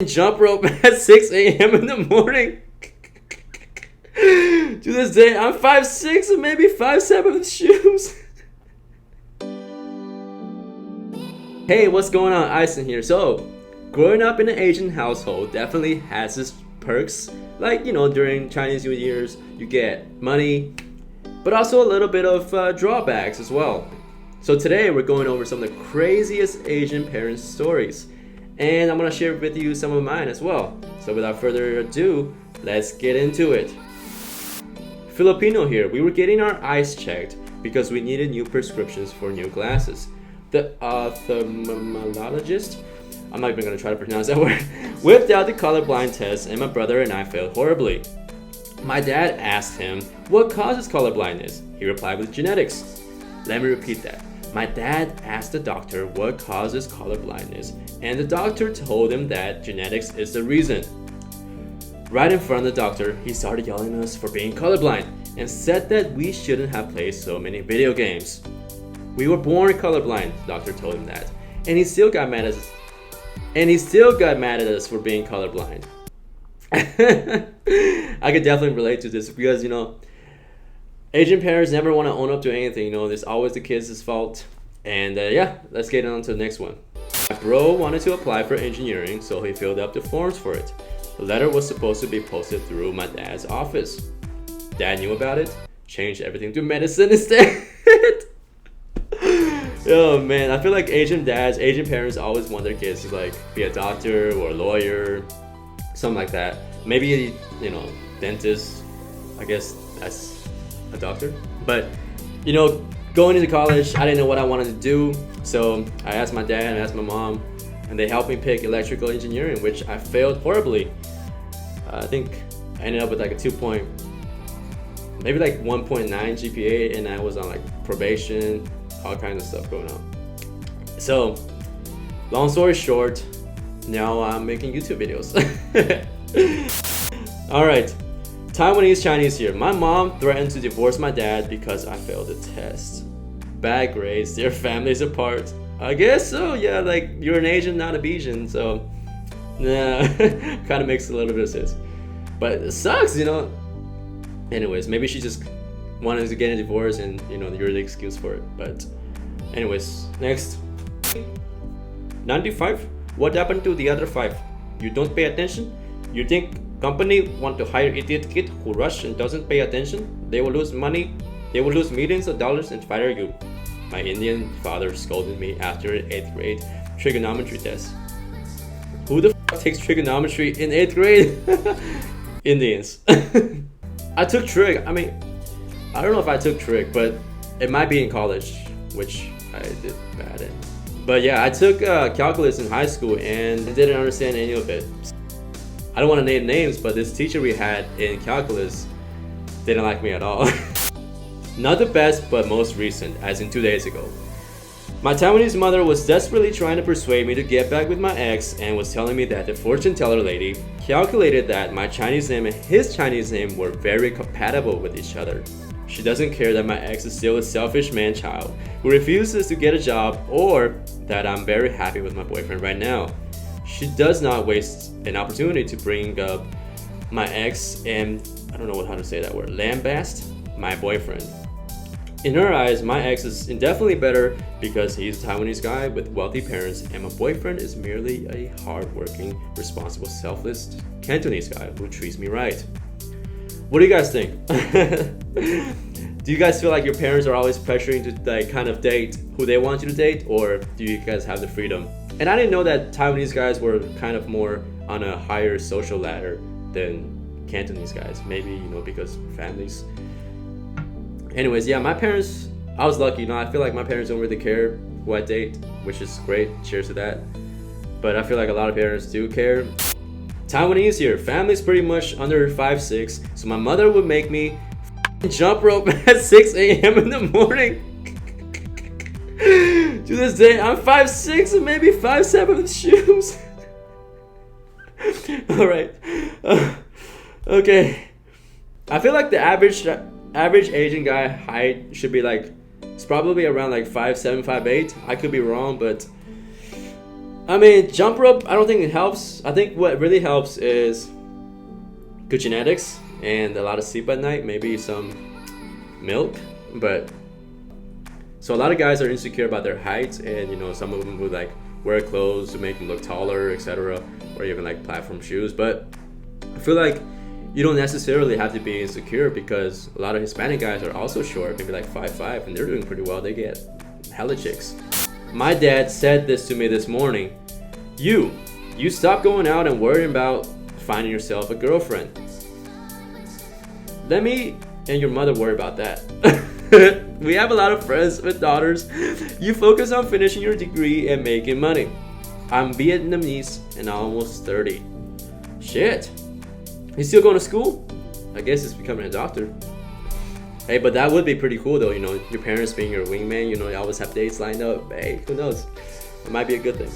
jump rope at 6 a.m. in the morning. To this day, I'm 5'6" or maybe 5'7" with shoes. Hey, what's going on? Aisen here. So, growing up in an Asian household definitely has its perks. Like, during Chinese New Year's, you get money, but also a little bit of drawbacks as well. So today, we're going over some of the craziest Asian parent stories. And I'm going to share with you some of mine as well. So without further ado, let's get into it. Filipino here. We were getting our eyes checked because we needed new prescriptions for new glasses. The ophthalmologist, I'm not even going to try to pronounce that word, whipped out the colorblind test and my brother and I failed horribly. My dad asked him what causes colorblindness. He replied with genetics. Let me repeat that. My dad asked the doctor what causes colorblindness, and the doctor told him that genetics is the reason. Right in front of the doctor, he started yelling at us for being colorblind and said that we shouldn't have played so many video games. We were born colorblind, the doctor told him that, and he still got mad at us. For being colorblind. I could definitely relate to this because Asian parents never want to own up to anything. It's always the kids' fault. And yeah, let's get on to the next one. My bro wanted to apply for engineering, so he filled up the forms for it. The letter was supposed to be posted through my dad's office. Dad knew about it, changed everything to medicine instead. Oh man, I feel like Asian parents always want their kids to be a doctor or a lawyer, something like that. Maybe, dentist, I guess that's a doctor. But, going into college, I didn't know what I wanted to do. So I asked my dad and I asked my mom, and they helped me pick electrical engineering, which I failed horribly. I think I ended up with maybe 1.9 GPA, and I was on probation, all kinds of stuff going on. So, long story short, now I'm making YouTube videos. Alright, Taiwanese Chinese here. My mom threatened to divorce my dad because I failed the test. Bad grades, their families apart. I guess so, yeah, you're an Asian, not a Bijan, so nah, kind of makes a little bit of sense. But it sucks, Anyways, maybe she just wanted to get a divorce and, you're the excuse for it. But anyways, next. 95? What happened to the other 5? You don't pay attention? You think company want to hire idiot kid who rush and doesn't pay attention? They will lose money. They will lose millions of dollars and fire you. My Indian father scolded me after an 8th grade trigonometry test. Who the f takes trigonometry in 8th grade? Indians. I took trig. I don't know if I took trig, but it might be in college, which I did bad in. But yeah, I took calculus in high school and didn't understand any of it. I don't want to name names, but this teacher we had in calculus didn't like me at all. Not the best, but most recent, as in 2 days ago. My Taiwanese mother was desperately trying to persuade me to get back with my ex and was telling me that the fortune teller lady calculated that my Chinese name and his Chinese name were very compatible with each other. She doesn't care that my ex is still a selfish man-child who refuses to get a job, or that I'm very happy with my boyfriend right now. She does not waste an opportunity to bring up my ex and, I don't know how to say that word, lambast my boyfriend. In her eyes, my ex is indefinitely better because he's a Taiwanese guy with wealthy parents, and my boyfriend is merely a hardworking, responsible, selfless Cantonese guy who treats me right. What do you guys think? Do you guys feel like your parents are always pressuring to kind of date who they want you to date, or do you guys have the freedom? And I didn't know that Taiwanese guys were kind of more on a higher social ladder than Cantonese guys. Maybe, because families. Anyways, yeah, my parents, I was lucky, I feel like my parents don't really care who I date, which is great, cheers to that. But I feel like a lot of parents do care. Taiwanese here, family's pretty much under 5'6", so my mother would make me jump rope at 6 a.m. in the morning. To this day, I'm 5'6" or maybe 5'7" with shoes. Alright. Okay. I feel like the average Asian guy height should be it's probably around 5'7", 5'8". I could be wrong, but I mean, jump rope, I don't think it helps. I think what really helps is good genetics and a lot of sleep at night, maybe some milk. But so a lot of guys are insecure about their height, and you know, some of them would like wear clothes to make them look taller, etc., or even like platform shoes. But I feel like you don't necessarily have to be insecure, because a lot of Hispanic guys are also short, maybe like 5'5", and they're doing pretty well. They get hella chicks. My dad said this to me this morning. You stop going out and worrying about finding yourself a girlfriend. Let me and your mother worry about that. We have a lot of friends with daughters. You focus on finishing your degree and making money. I'm Vietnamese and almost 30. Shit. You still going to school? I guess it's becoming a doctor. Hey, but that would be pretty cool though, you know, your parents being your wingman, you know, you always have dates lined up. Hey, who knows? It might be a good thing.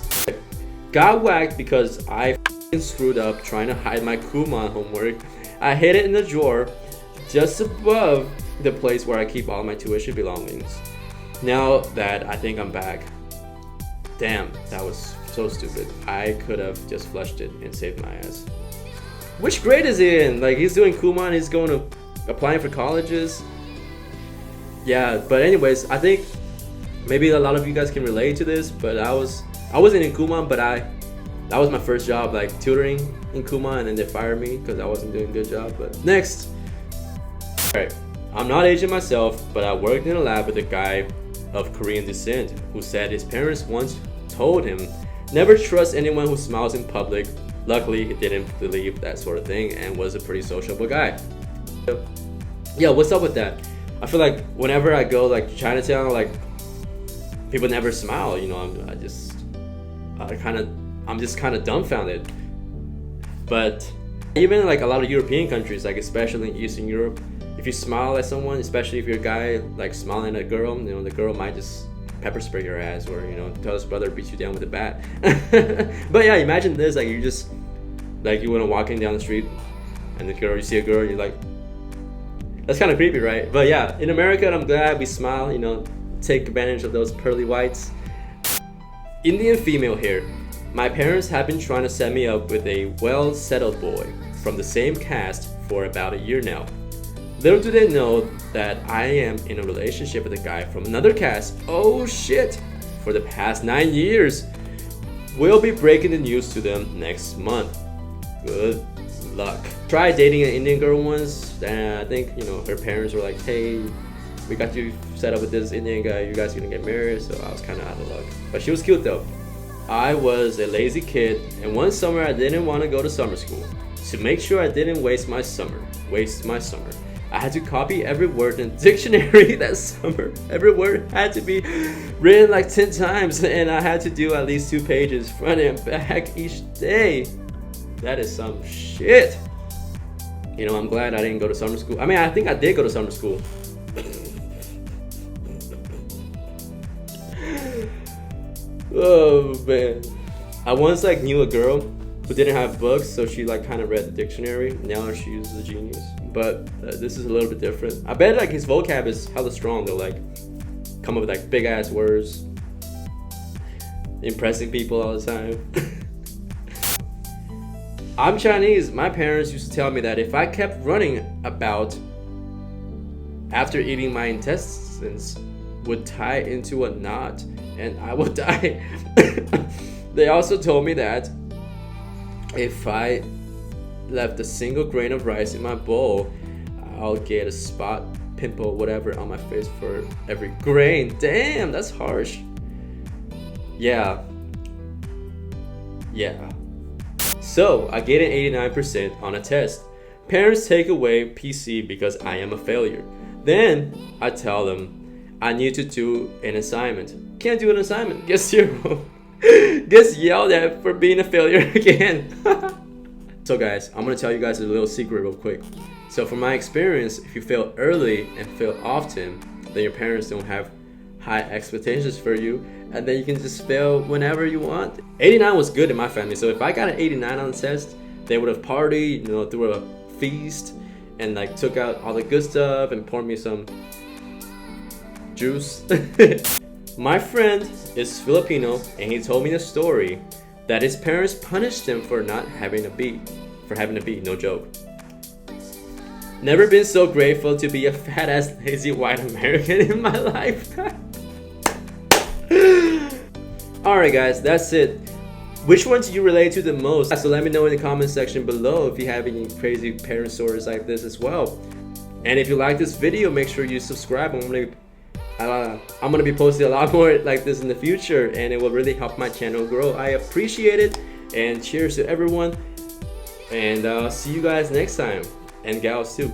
Got whacked because I screwed up trying to hide my Kumon homework. I hid it in the drawer just above the place where I keep all my tuition belongings. Now that I think I'm back. Damn, that was so stupid. I could have just flushed it and saved my ass. Which grade is he in? Like, he's doing Kumon, he's going to applying for colleges. Yeah, but anyways, I think maybe a lot of you guys can relate to this, but I wasn't in Kumon, but that was my first job, like tutoring in Kumon, and then they fired me because I wasn't doing a good job. But next. Alright, I'm not Asian myself, but I worked in a lab with a guy of Korean descent who said his parents once told him, never trust anyone who smiles in public. Luckily, he didn't believe that sort of thing and was a pretty sociable guy. Yeah, what's up with that? I feel like whenever I go like to Chinatown, like people never smile, you know, I'm just kind of dumbfounded. But even like a lot of European countries, like especially in Eastern Europe, if you smile at someone, especially if you're a guy like smiling at a girl, you know, the girl might just pepper spray your ass, or you know, tell his brother beat you down with a bat. But yeah, imagine this, like you just like you want to walking down the street and you see a girl, you're like, that's kind of creepy, right? But yeah, in America, I'm glad we smile, you know, take advantage of those pearly whites. Indian female here. My parents have been trying to set me up with a well-settled boy from the same caste for about a year now. Little do they know that I am in a relationship with a guy from another caste. Oh shit! For the past 9 years. We'll be breaking the news to them next month. Good luck. Tried dating an Indian girl once, and I think, you know, her parents were like, hey, we got you set up with this Indian guy, you guys are gonna get married, so I was kind of out of luck. But she was cute though. I was a lazy kid, and one summer I didn't want to go to summer school. To make sure I didn't waste my summer, I had to copy every word in the dictionary that summer. Every word had to be written like 10 times, and I had to do at least 2 pages front and back each day. That is some shit. You know, I'm glad I didn't go to summer school. I mean, I think I did go to summer school. Oh man. I once like knew a girl who didn't have books, so she like kind of read the dictionary. Now she uses a genius. But this is a little bit different. I bet like his vocab is hella strong though, like come up with like big ass words, impressing people all the time. I'm Chinese. My parents used to tell me that if I kept running about after eating, my intestines would tie into a knot and I would die. They also told me that if I left a single grain of rice in my bowl, I'll get a spot, pimple, whatever on my face for every grain. Damn, that's harsh. Yeah. So I get an 89% on a test. Parents take away PC because I am a failure. Then I tell them I need to do an assignment. Can't do an assignment, get 0. Gets yelled at for being a failure again. So guys, I'm gonna tell you guys a little secret real quick. So from my experience, if you fail early and fail often, then your parents don't have high expectations for you, and then you can just fail whenever you want. 89 was good in my family, so if I got an 89 on the test, they would have partied, you know, threw a feast, and like took out all the good stuff and poured me some juice. My friend is Filipino, and he told me a story that his parents punished him for not having a B. For having a B, no joke. Never been so grateful to be a fat ass lazy white American in my life. Alright guys, that's it. Which one do you relate to the most? So let me know in the comment section below if you have any crazy parent stories like this as well. And if you like this video, make sure you subscribe. I'm gonna be posting a lot more like this in the future, and it will really help my channel grow. I appreciate it, and cheers to everyone. And I'll see you guys next time, and gals too.